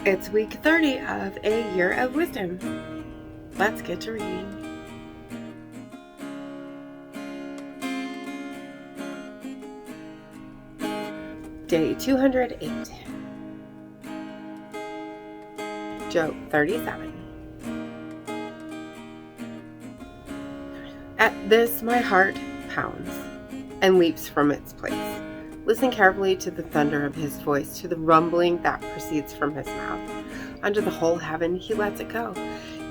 It's week 30 of A Year of Wisdom. Let's get to reading. Day 208. Job 37. At this my heart pounds and leaps from its place. Listen carefully to the thunder of his voice, to the rumbling that proceeds from his mouth. Under the whole heaven he lets it go,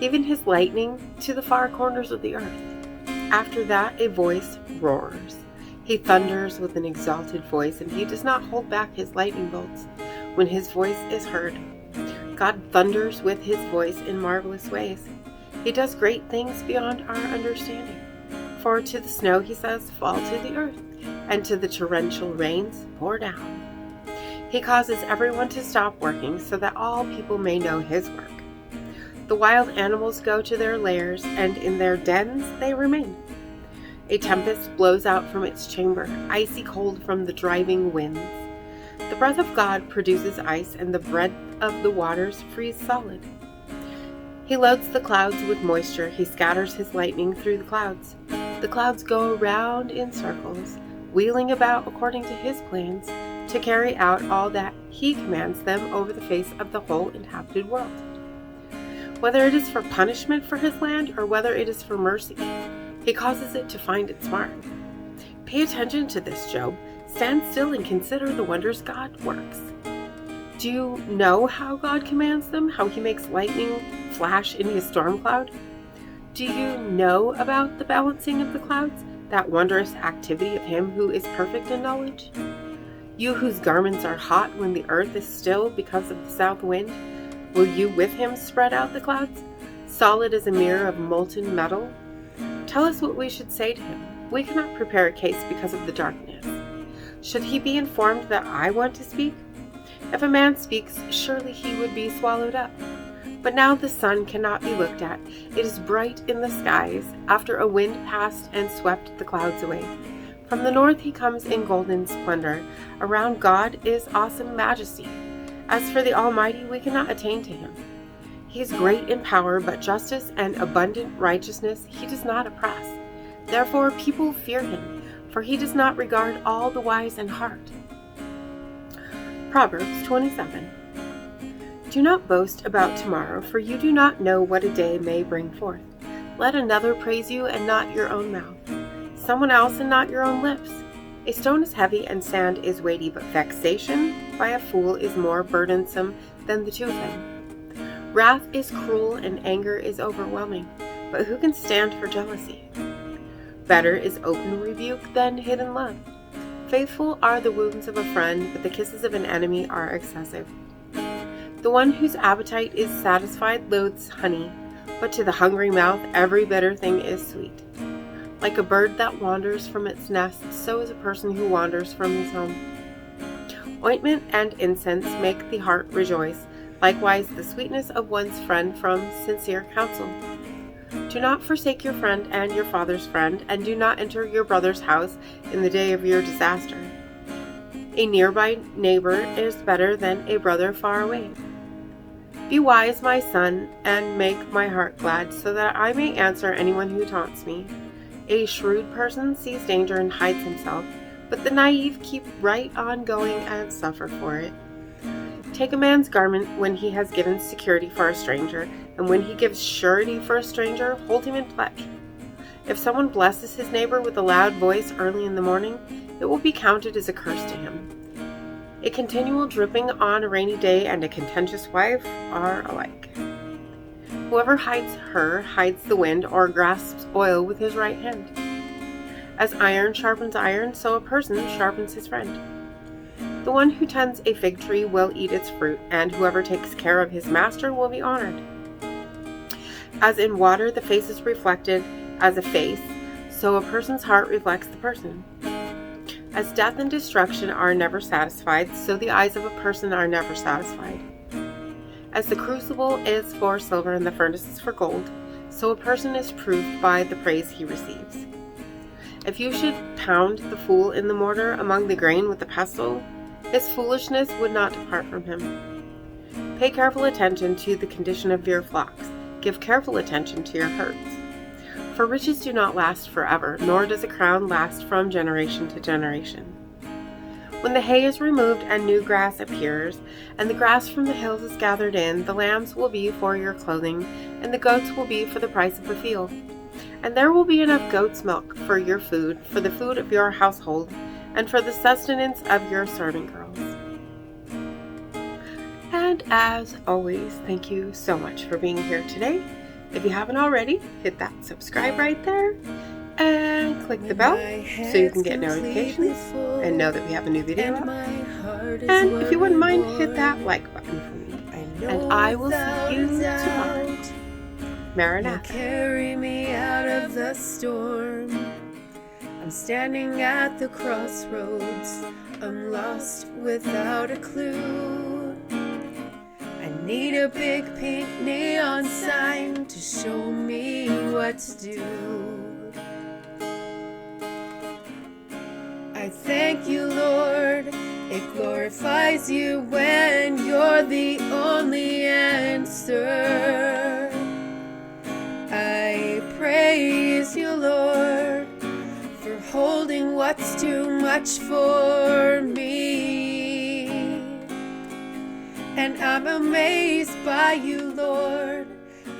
even his lightning to the far corners of the earth. After that a voice roars. He thunders with an exalted voice, and he does not hold back his lightning bolts when his voice is heard. God thunders with his voice in marvelous ways. He does great things beyond our understanding. For to the snow, he says, fall to the earth, and to the torrential rains, pour down. He causes everyone to stop working so that all people may know his work. The wild animals go to their lairs, and in their dens they remain. A tempest blows out from its chamber, icy cold from the driving winds. The breath of God produces ice, and the breath of the waters freeze solid. He loads the clouds with moisture. He scatters his lightning through the clouds. The clouds go around in circles, wheeling about according to his plans, to carry out all that he commands them over the face of the whole inhabited world. Whether it is for punishment for his land, or whether it is for mercy, he causes it to find its mark. Pay attention to this, Job. Stand still and consider the wonders God works. Do you know how God commands them, how he makes lightning flash in his storm cloud? Do you know about the balancing of the clouds, that wondrous activity of him who is perfect in knowledge? You whose garments are hot when the earth is still because of the south wind, will you with him spread out the clouds, solid as a mirror of molten metal? Tell us what we should say to him. We cannot prepare a case because of the darkness. Should he be informed that I want to speak? If a man speaks, surely he would be swallowed up. But now the sun cannot be looked at. It is bright in the skies, after a wind passed and swept the clouds away. From the north he comes in golden splendor. Around God is awesome majesty. As for the Almighty, we cannot attain to him. He is great in power, but justice and abundant righteousness he does not oppress. Therefore people fear him, for he does not regard all the wise in heart. Proverbs 27. Do not boast about tomorrow, for you do not know what a day may bring forth. Let another praise you and not your own mouth, someone else and not your own lips. A stone is heavy and sand is weighty, but vexation by a fool is more burdensome than the two of them. Wrath is cruel and anger is overwhelming, but who can stand for jealousy? Better is open rebuke than hidden love. Faithful are the wounds of a friend, but the kisses of an enemy are excessive. The one whose appetite is satisfied loathes honey, but to the hungry mouth every bitter thing is sweet. Like a bird that wanders from its nest, so is a person who wanders from his home. Ointment and incense make the heart rejoice, likewise the sweetness of one's friend from sincere counsel. Do not forsake your friend and your father's friend, and do not enter your brother's house in the day of your disaster. A nearby neighbor is better than a brother far away. Be wise, my son, and make my heart glad, so that I may answer anyone who taunts me. A shrewd person sees danger and hides himself, but the naive keep right on going and suffer for it. Take a man's garment when he has given security for a stranger, and when he gives surety for a stranger, hold him in pledge. If someone blesses his neighbor with a loud voice early in the morning, it will be counted as a curse to him. A continual dripping on a rainy day and a contentious wife are alike. Whoever hides her hides the wind, or grasps oil with his right hand. As iron sharpens iron, so a person sharpens his friend. The one who tends a fig tree will eat its fruit, and whoever takes care of his master will be honored. As in water the face is reflected as a face, so a person's heart reflects the person. As death and destruction are never satisfied, so the eyes of a person are never satisfied. As the crucible is for silver and the furnace is for gold, so a person is proved by the praise he receives. If you should pound the fool in the mortar among the grain with the pestle, his foolishness would not depart from him. Pay careful attention to the condition of your flocks. Give careful attention to your herds. For riches do not last forever, nor does a crown last from generation to generation. When the hay is removed and new grass appears, and the grass from the hills is gathered in, the lambs will be for your clothing, and the goats will be for the price of the field. And there will be enough goat's milk for your food, for the food of your household, and for the sustenance of your servant girls. And as always, thank you so much for being here today. If you haven't already, hit that subscribe right there and click the bell so you can get notifications and know that we have a new video up. And if you wouldn't mind, hit that like button for me. And I will see you tomorrow. Maranatha. Carry me out of the storm. I'm standing at the crossroads. I'm lost without a clue. I need a big pink neon sign to show me what to do. I thank you, Lord. It glorifies you when you're the only answer. I praise you, Lord, for holding what's too much for me. And I'm amazed by you, Lord,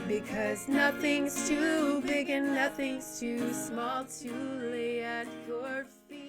because nothing's too big and nothing's too small to lay at your feet.